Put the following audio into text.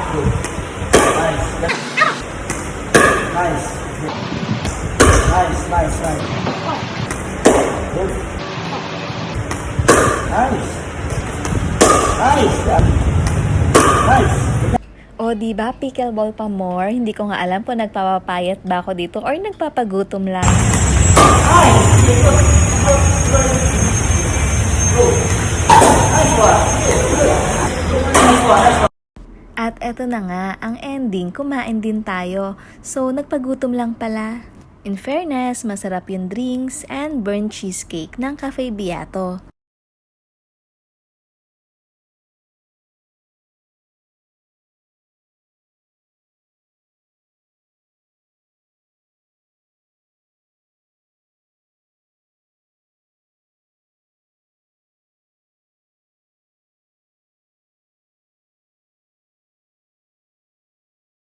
Good. Nice. Nice. Nice, nice, nice. Good. Nice. Nice. Nice. O diba, pickleball pa more? Hindi ko nga alam kung nagpapapayat ba ako dito or nagpapagutom lang. At eto na nga, ang ending, kumain din tayo. So, nagpagutom lang pala. In fairness, masarap yung drinks and burnt cheesecake ng Cafe Beato.